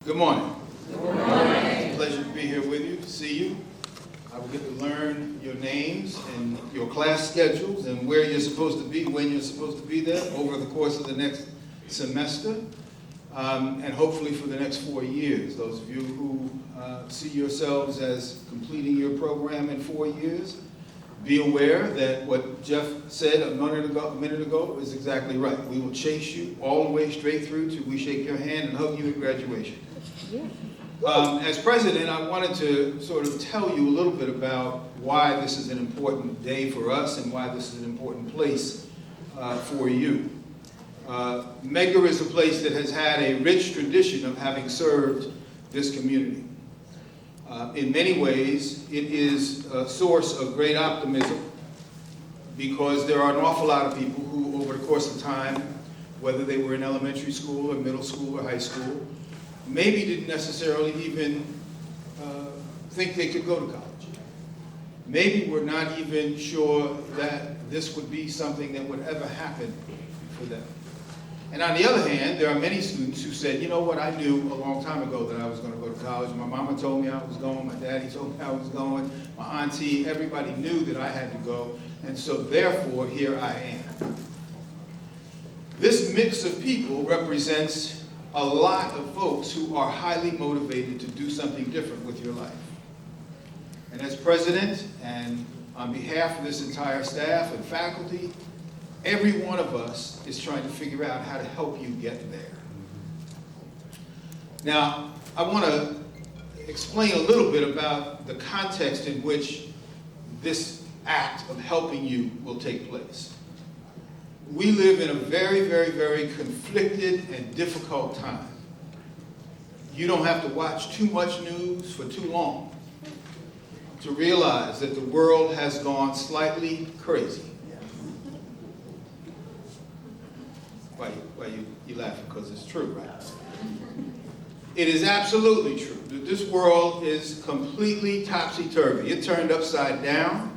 Good morning. Good morning. It's a pleasure to be here with you, to see you. I will get to learn your names and your class schedules and where you're supposed to be, when you're supposed to be there over the course of the next semester, and hopefully for the next 4 years. Those of you who see yourselves as completing your program in 4 years, be aware that what Jeff said a minute ago is exactly right. We will chase you all the way straight through till we shake your hand and hug you at graduation. As president, I wanted to sort of tell you a little bit about why this is an important day for us and why this is an important place for you. Medgar is a place that has had a rich tradition of having served this community. In many ways, it is a source of great optimism because there are an awful lot of people who, over the course of time, whether they were in elementary school or middle school or high school, maybe didn't necessarily even think they could go to college. Maybe were not even sure that this would be something that would ever happen for them. And on the other hand, there are many students who said, you know what, I knew a long time ago that I was going to go to college. My mama told me I was going, my daddy told me I was going, my auntie, everybody knew that I had to go, and so therefore, here I am. This mix of people represents a lot of folks who are highly motivated to do something different with your life. And as president, and on behalf of this entire staff and faculty, every one of us is trying to figure out how to help you get there. Now, I want to explain a little bit about the context in which this act of helping you will take place. We live in a very, very, very conflicted and difficult time. You don't have to watch too much news for too long to realize that the world has gone slightly crazy. Why you laughing? Because it's true, right? It is absolutely true that this world is completely topsy-turvy. It turned upside down.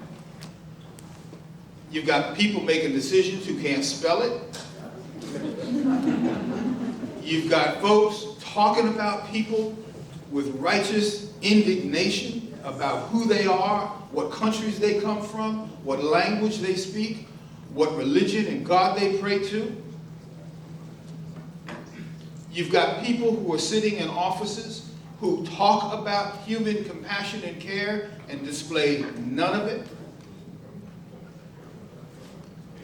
You've got people making decisions who can't spell it. You've got folks talking about people with righteous indignation about who they are, what countries they come from, what language they speak, what religion and God they pray to. You've got people who are sitting in offices who talk about human compassion and care and display none of it.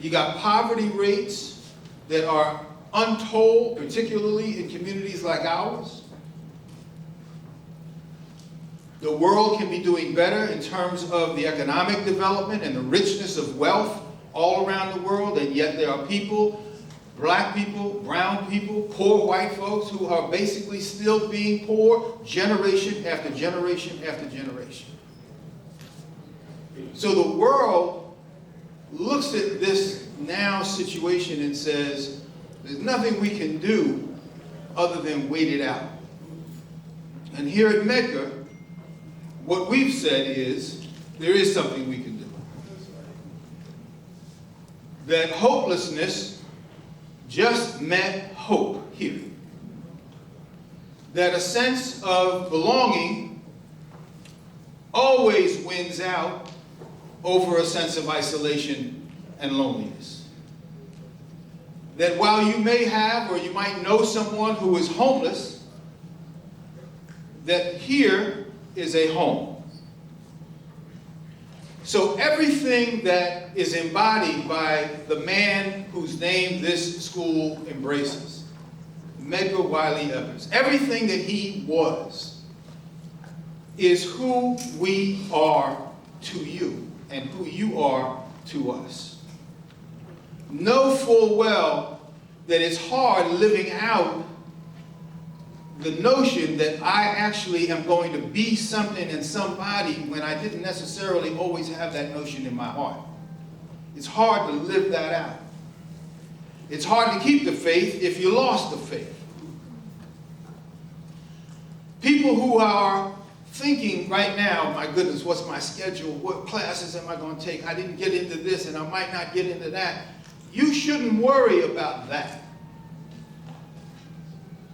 You got poverty rates that are untold, particularly in communities like ours. The world can be doing better in terms of the economic development and the richness of wealth all around the world, and yet there are people, black people, brown people, poor white folks who are basically still being poor generation after generation after generation. So the world looks at this now situation and says, there's nothing we can do other than wait it out. And here at Medgar, what we've said is, there is something we can do. That hopelessness just met hope here. That a sense of belonging always wins out over a sense of isolation and loneliness. That while you may have or you might know someone who is homeless, that here is a home. So everything that is embodied by the man whose name this school embraces, Medgar Wiley Evers, everything that he was, is who we are to you and who you are to us. Know full well that it's hard living out the notion that I actually am going to be something and somebody when I didn't necessarily always have that notion in my heart. It's hard to live that out. It's hard to keep the faith if you lost the faith. People who are thinking right now, my goodness, what's my schedule? What classes am I going to take? I didn't get into this and I might not get into that. You shouldn't worry about that.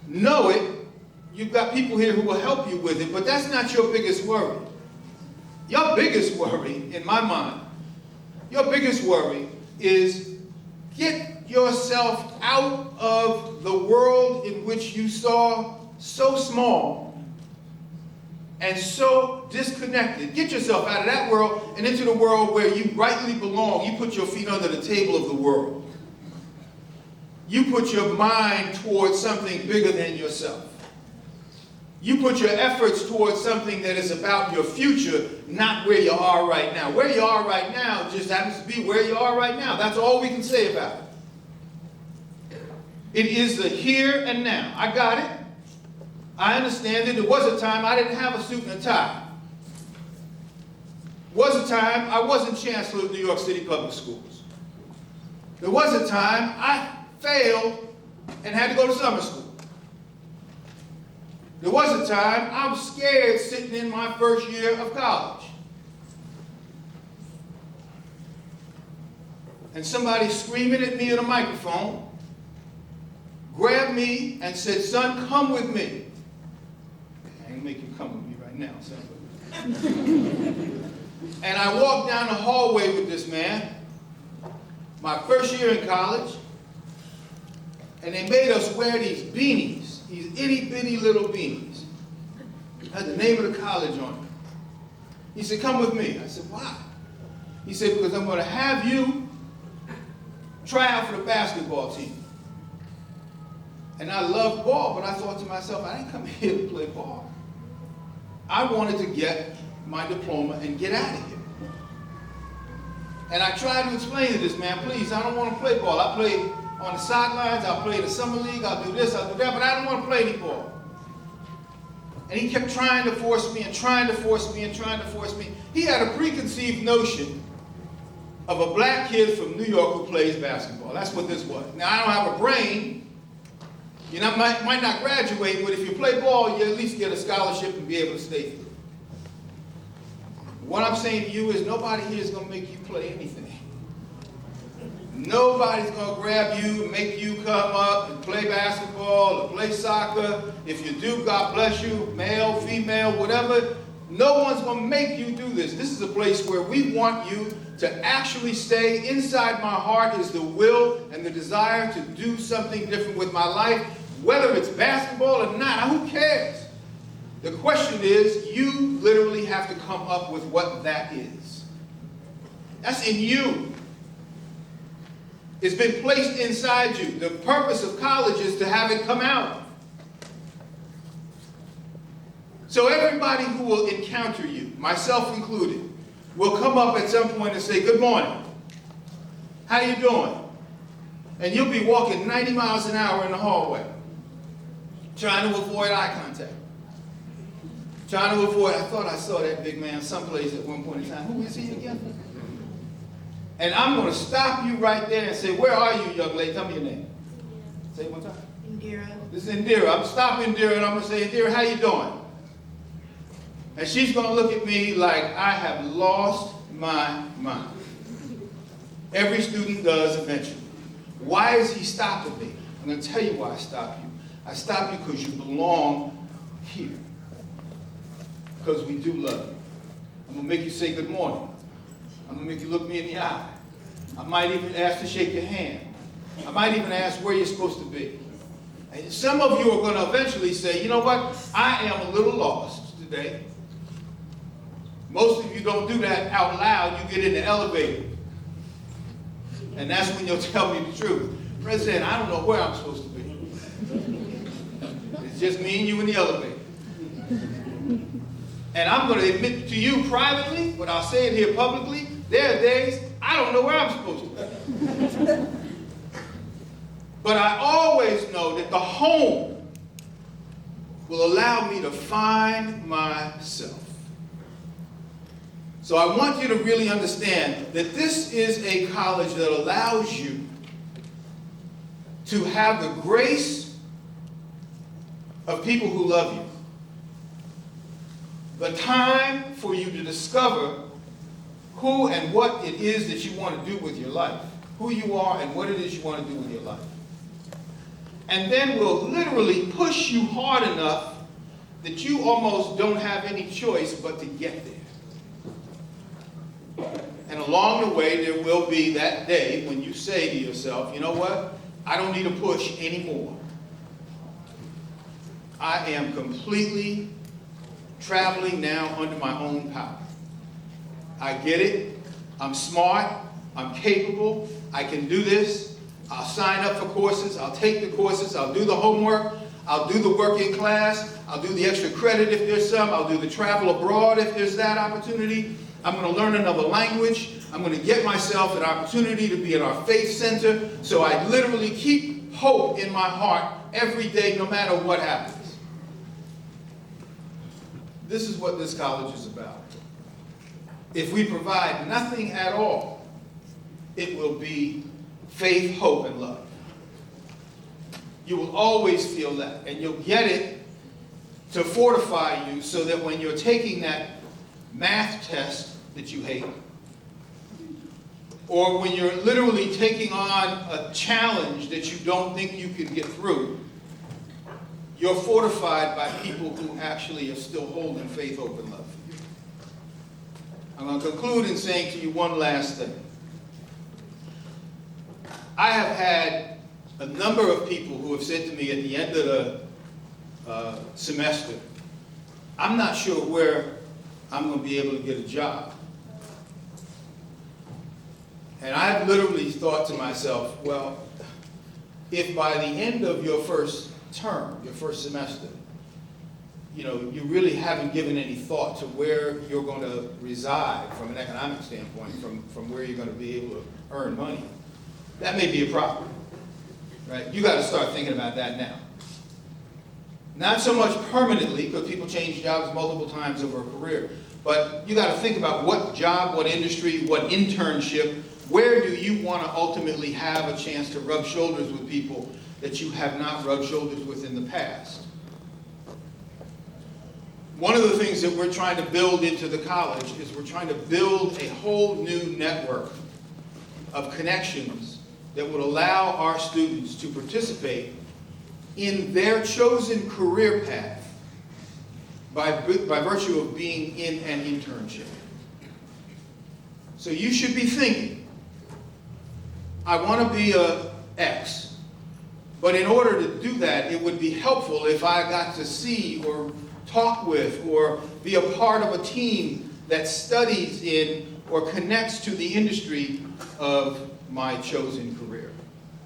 Know it. you've got people here who will help you with it, but that's not your biggest worry. Your biggest worry, in my mind, your biggest worry is get yourself out of the world in which you saw so small and so disconnected. Get yourself out of that world and into the world where you rightly belong. You put your feet under the table of the world. You put your mind towards something bigger than yourself. You put your efforts towards something that is about your future, not where you are right now. Where you are right now just happens to be where you are right now. That's all we can say about it. It is the here and now. I got it. I understand it. There was a time I didn't have a suit and a tie. Was a time I wasn't chancellor of New York City Public Schools. There was a time I failed and had to go to summer school. There was a time I was scared sitting in my first year of college. And somebody screaming at me in a microphone grabbed me and said, "Son, come with me." I ain't make you come with me right now, son. And I walked down the hallway with this man, my first year in college, and they made us wear these beanies, these itty-bitty little beanies. Had the name of the college on it. He said, "Come with me." I said, "Why?" He said, "Because I'm going to have you try out for the basketball team." And I loved ball, but I thought to myself, I didn't come here to play ball. I wanted to get my diploma and get out of here. And I tried to explain to this man, "Please, I don't want to play ball. I play on the sidelines, I'll play the summer league, I'll do this, I'll do that, but I don't want to play any ball." And he kept trying to force me and trying to force me and trying to force me. He had a preconceived notion of a black kid from New York who plays basketball. That's what this was. Now, I don't have a brain. You know, might not graduate, but if you play ball, you at least get a scholarship and be able to stay through. What I'm saying to you is nobody here is going to make you play anything. Nobody's going to grab you and make you come up and play basketball or play soccer. If you do, God bless you, male, female, whatever. No one's going to make you do this. This is a place where we want you to actually stay. Inside my heart is the will and the desire to do something different with my life, whether it's basketball or not. Who cares? The question is, you literally have to come up with what that is. That's in you. It's been placed inside you. The purpose of college is to have it come out. So everybody who will encounter you, myself included, will come up at some point and say, "Good morning. How you doing?" And you'll be walking 90 miles an hour in the hallway, trying to avoid eye contact. Trying to avoid, I thought I saw that big man someplace at one point in time. Who is he again? And I'm going to stop you right there and say, "Where are you, young lady? Tell me your name." Say it one time. Indira. This is Indira. I'm stopping Indira and I'm going to say, "Indira, how you doing?" And she's going to look at me like I have lost my mind. Every student does eventually. Why is he stopping me? I'm going to tell you why I stop you. I stop you because you belong here. Because we do love you. I'm going to make you say good morning. I'm going to make you look me in the eye. I might even ask to shake your hand. I might even ask where you're supposed to be. And some of you are going to eventually say, "You know what? I am a little lost today." Most of you don't do that out loud. You get in the elevator. And that's when you'll tell me the truth. "President, I don't know where I'm supposed to be." It's just me and you in the elevator. And I'm going to admit to you privately, but I'll say it here publicly, there are days I don't know where I'm supposed to be. But I always know that the home will allow me to find myself. So I want you to really understand that this is a college that allows you to have the grace of people who love you. The time for you to discover who and what it is that you want to do with your life. Who you are and what it is you want to do with your life. And then we'll literally push you hard enough that you almost don't have any choice but to get there. And along the way, there will be that day when you say to yourself, you know what? I don't need to push anymore. I am completely traveling now under my own power. I get it. I'm smart. I'm capable. I can do this. I'll sign up for courses. I'll take the courses. I'll do the homework. I'll do the work in class. I'll do the extra credit if there's some. I'll do the travel abroad if there's that opportunity. I'm going to learn another language. I'm going to get myself an opportunity to be at our faith center. So I literally keep hope in my heart every day, no matter what happens. This is what this college is about. If we provide nothing at all, it will be faith, hope, and love. You will always feel that, and you'll get it to fortify you so that when you're taking that math test that you hate, or when you're literally taking on a challenge that you don't think you can get through, you're fortified by people who actually are still holding faith, hope, and love. I'm going to conclude in saying to you one last thing. I have had a number of people who have said to me at the end of the semester, I'm not sure where I'm going to be able to get a job. And I've literally thought to myself, well, if by the end of your first term, your first semester, you really haven't given any thought to where you're going to reside from an economic standpoint, from where you're going to be able to earn money, that may be a problem, right? You got to start thinking about that now. Not so much permanently, because people change jobs multiple times over a career, but you got to think about what job, what industry, what internship, where do you want to ultimately have a chance to rub shoulders with people that you have not rubbed shoulders with in the past. One of the things that we're trying to build into the college is we're trying to build a whole new network of connections that would allow our students to participate in their chosen career path by virtue of being in an internship. So you should be thinking, I want to be a X, but in order to do that, it would be helpful if I got to see or talk with or be a part of a team that studies in or connects to the industry of my chosen career.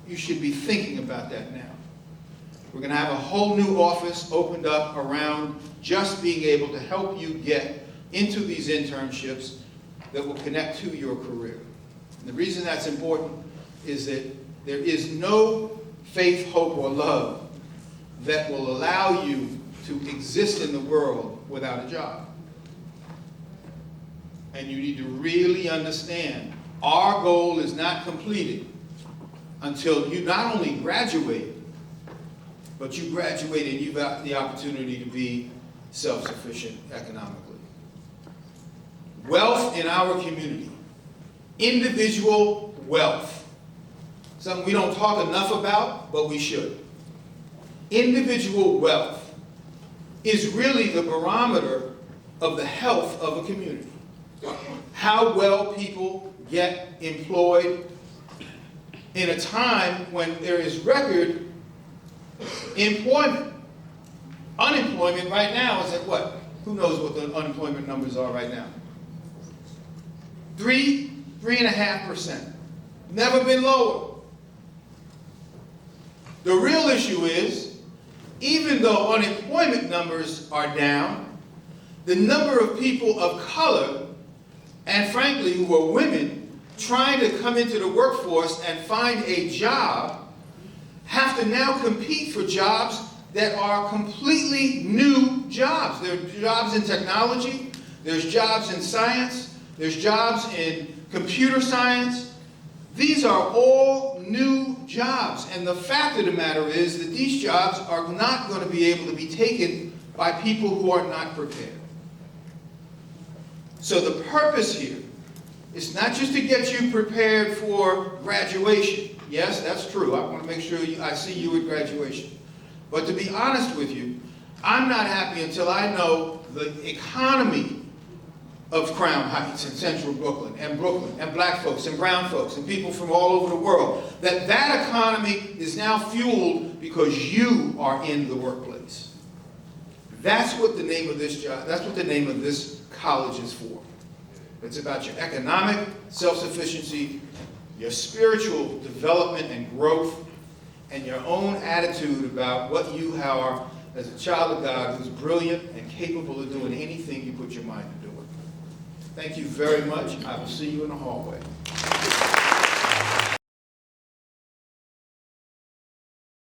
You should be thinking about that now. We're going to have a whole new office opened up around just being able to help you get into these internships that will connect to your career. And the reason that's important is that there is no faith, hope, or love that will allow you to exist in the world without a job. And you need to really understand, our goal is not completed until you not only graduate, but you graduate and you've got the opportunity to be self-sufficient economically. Wealth in our community, individual wealth, something we don't talk enough about, but we should. Individual wealth is really the barometer of the health of a community. How well people get employed in a time when there is record employment. Unemployment right now is at what? Who knows what the unemployment numbers are right now? 3.5%. Never been lower. The real issue is, even though unemployment numbers are down, the number of people of color, and frankly who are women, trying to come into the workforce and find a job, have to now compete for jobs that are completely new jobs. There are jobs in technology, there's jobs in science, there's jobs in computer science. These are all new jobs, and the fact of the matter is that these jobs are not going to be able to be taken by people who are not prepared. So the purpose here is not just to get you prepared for graduation. Yes, that's true. I want to make sure I see you at graduation. But to be honest with you, I'm not happy until I know the economy of Crown Heights and Central Brooklyn and black folks and brown folks and people from all over the world, that economy is now fueled because you are in the workplace. That's what the name of this job, that's what the name of this college is for. It's about your economic self-sufficiency, your spiritual development and growth, and your own attitude about what you are as a child of God who's brilliant and capable of doing anything you put your mind to doing. Thank you very much. I will see you in the hallway.